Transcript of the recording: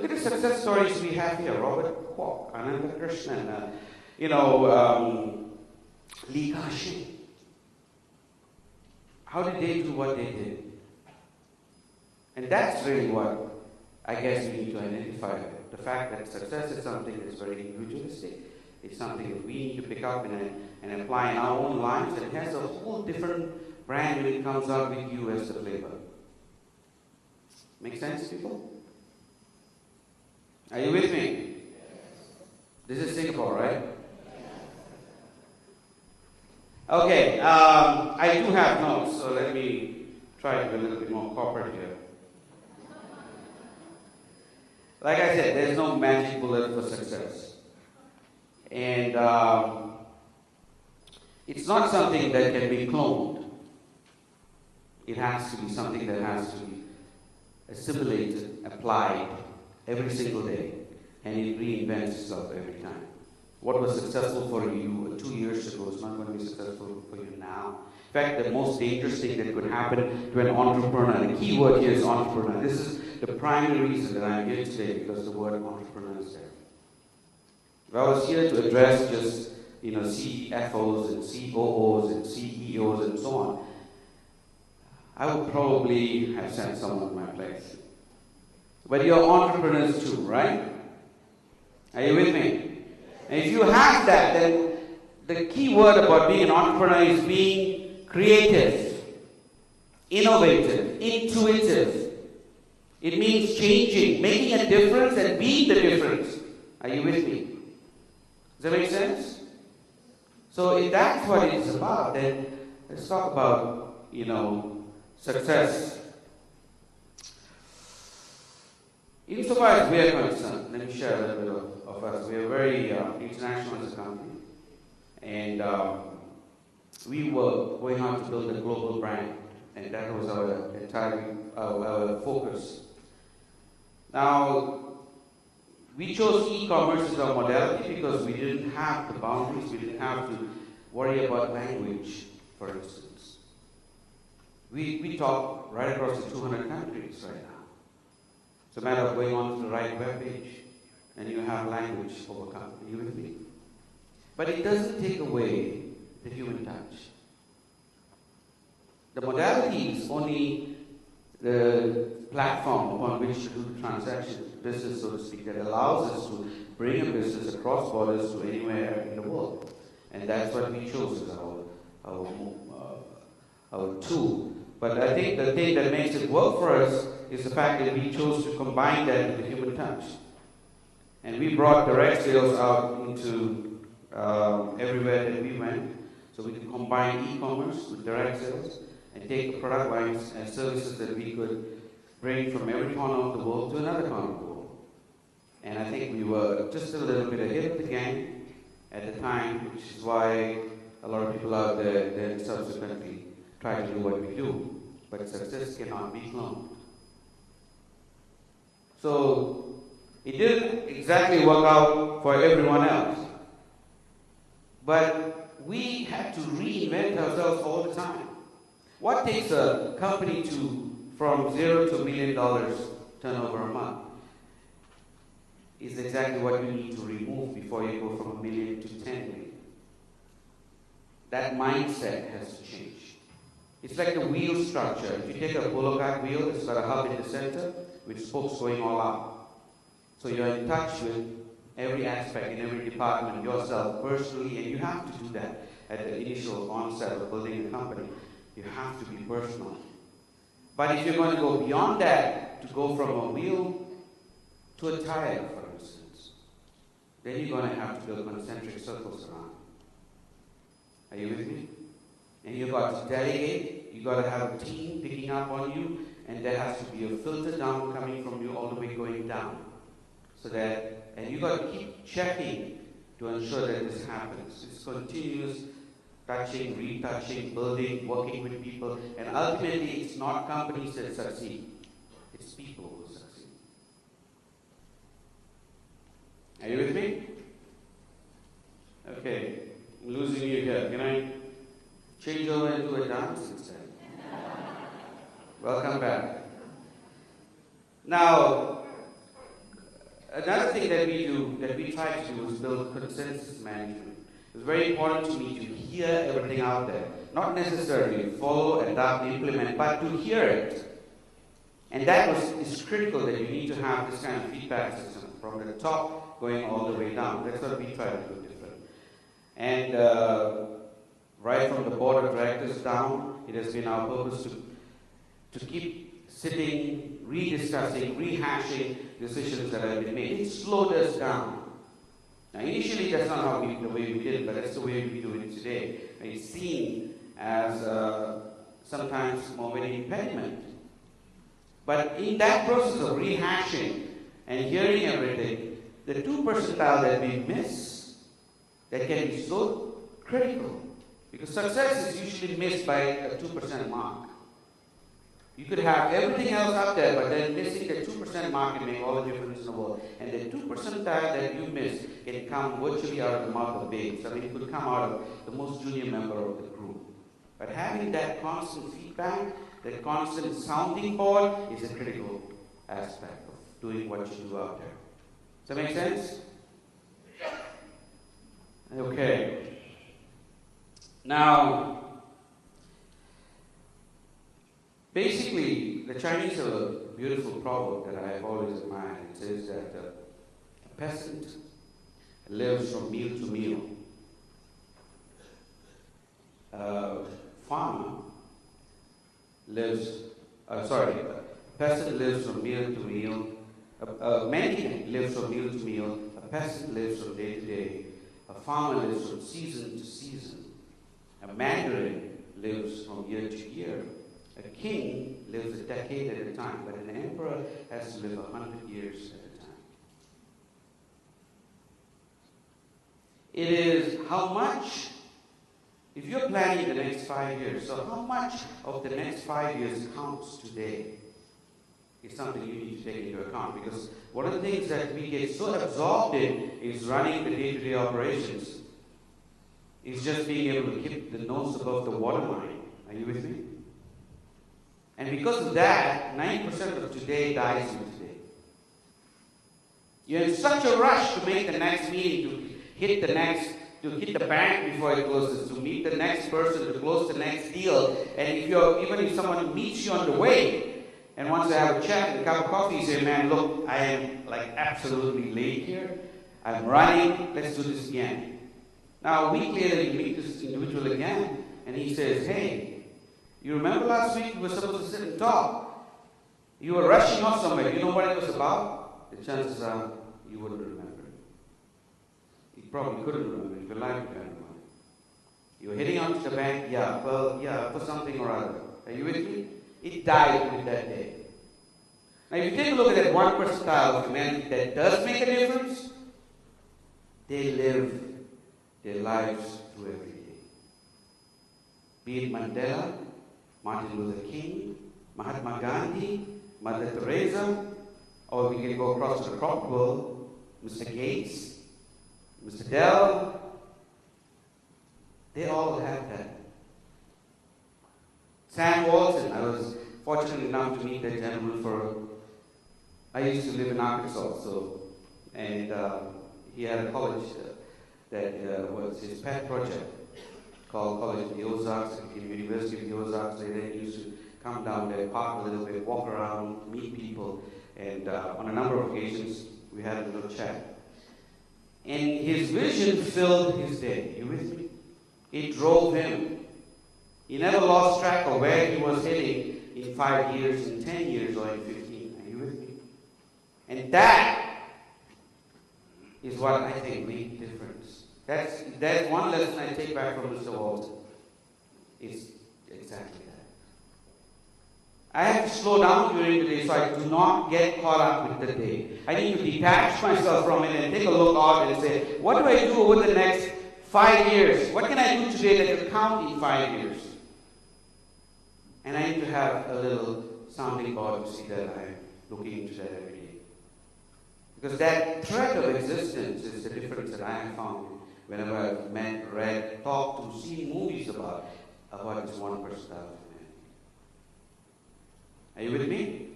Look at the success stories we have here. Robert Kwok, Ananda Krishnan, Lee Ka-shing. How did they do what they did? And that's really what I guess we need to identify. The fact that success is something that's very individualistic. It's something that we need to pick up and apply in our own lives. And it has a whole different brand when it comes out with you as the flavor. Make sense, people? Are you with me? This is Singapore, right? Okay, I do have notes, so let me try to be a little bit more corporate here. Like I said, there's no magic bullet for success. And it's not something that can be cloned. It has to be something that has to be assimilated, applied every single day, and it reinvents itself every time. What was successful for you 2 years ago is not going to be successful for you now. In fact, the most dangerous thing that could happen to an entrepreneur, and the key word here is entrepreneur. This is the primary reason that I'm here today, because the word entrepreneur is there. If I was here to address just CFOs and COOs and CEOs and so on, I would probably have sent someone to my place. But you're entrepreneurs too, right? Are you with me? And if you have that, then the key word about being an entrepreneur is being creative, innovative, intuitive. It means changing, making a difference and being the difference. Are you with me? Does that make sense? So if that's what it's about, then let's talk about, success. Insofar as we are concerned, let me share a little bit of us. We are very international as a company. And we were going out to build a global brand. And that was our entire our focus. Now, we chose e-commerce as our modality because we didn't have the boundaries. We didn't have to worry about language, for instance. We talk right across the 200 countries right now. It's a matter of going on to the right web page, and you have language overcome. Are you with me? But it doesn't take away the human touch. The modality is only the platform upon which to do the transaction, business, so to speak, that allows us to bring a business across borders to anywhere in the world. And that's what we chose as our tool. But I think the thing that makes it work for us is the fact that we chose to combine that with the human touch. And we brought direct sales out into everywhere that we went, so we could combine e-commerce with direct sales and take the product lines and services that we could bring from every corner of the world to another corner of the world. And I think we were just a little bit ahead of the game at the time, which is why a lot of people out there then subsequently try to do what we do. But success cannot be cloned. So it didn't exactly work out for everyone else. But we had to reinvent ourselves all the time. What takes a company from $0 to $1 million turnover a month is exactly what you need to remove before you go from $1 million to $10 million. That mindset has to change. It's like a wheel structure. If you take a polo cart wheel, it's got a hub in the center with spokes going all out. So you're in touch with every aspect in every department, yourself personally, and you have to do that at the initial onset of building a company. You have to be personal. But if you're going to go beyond that, to go from a wheel to a tire, for instance, then you're going to have to build concentric circles around. Are you with me? And you've got to delegate, you've got to have a team picking up on you, and there has to be a filter down coming from you all the way going down. So that, and you've got to keep checking to ensure that this happens. It's continuous touching, retouching, building, working with people, and ultimately it's not companies that succeed, it's people who succeed. Are you with me? Okay, I'm losing you here. Can I change over into a dance instead? Welcome back. Now, another thing that we do, that we try to do, is build consensus management. It's very important to me to hear everything out there. Not necessarily follow, adopt, implement, but to hear it. And that is critical, that you need to have this kind of feedback system from the top going all the way down. That's what we try to do different. And right from the board of directors down, it has been our purpose to keep sitting, rediscussing, rehashing decisions that have been made. It slowed us down. Now, initially, that's not how the way we did it, but that's the way we do it today. It's seen as sometimes more of an impediment. But in that process of rehashing and hearing everything, the 2 percentile that we miss, that can be so critical. Because success is usually missed by a 2% mark. You could have everything else out there, but then missing the 2% mark can make all the difference in the world. And the 2 percentile that you miss can come virtually out of the mouth of babes. I mean, it could come out of the most junior member of the group. But having that constant feedback, that constant sounding board, is a critical aspect of doing what you do out there. Does that make sense? Okay. Now, basically, the Chinese have a beautiful proverb that I have always admired. It says that a peasant lives from meal to meal. A peasant lives from meal to meal. A mendicant lives from meal to meal. A peasant lives from day to day. A farmer lives from season to season. A mandarin lives from year to year. A king lives a decade at a time, but an emperor has to live 100 years at a time. It is how much, if you're planning the next 5 years, so how much of the next 5 years counts today is something you need to take into account. Because one of the things that we get so absorbed in is running the day-to-day operations. Is just being able to keep the nose above the waterline. Are you with me? And because of that, 90% of today dies in today. You're in such a rush to make the next meeting, to hit the bank before it closes, to meet the next person, to close the next deal. And even if someone meets you on the way and wants to have a chat and a cup of coffee, you say, man, look, I am like absolutely late here. I'm running. Let's do this again. Now, a week later, you meet this individual again, and he says, hey, you remember last week we were supposed to sit and talk? You were rushing off somewhere. You know what it was about? The chances are you wouldn't remember. You probably couldn't remember if your life depended on it. You were heading out to the bank, for something or other. Are you with me? It died with that day. Now, if you take a look at that 1 percentile of humanity that does make a difference, they live their lives through every day. Be it Mandela, Martin Luther King, Mahatma Gandhi, Mother Teresa, or we can go across to the crop world, Mr. Gates, Mr. Dell. They all have that. Sam Walton, I was fortunate enough to meet that gentleman I used to live in Arkansas, and he had a college that was his pet project called College of the Ozarks, the University of the Ozarks. They then used to come down there, park a little bit, walk around, meet people, and on a number of occasions we had a little chat. And his vision filled his day. You with me? It drove him. He never lost track of where he was heading in 5 years, in 10 years, or in 15. Are you with me? And that is what I think made the difference. That's one lesson I take back from Mr. Walton. It's exactly that. I have to slow down during the day so I do not get caught up with the day. I need to detach myself from it and take a look out and say, what do I do over the next 5 years? What can I do today that will count in 5 years? And I need to have a little sounding board to see that I'm looking into that every day. Because that thread of existence is the difference that I have found whenever I've met, read, talked to, seen movies about this 1 percentile of humanity. Are you with me?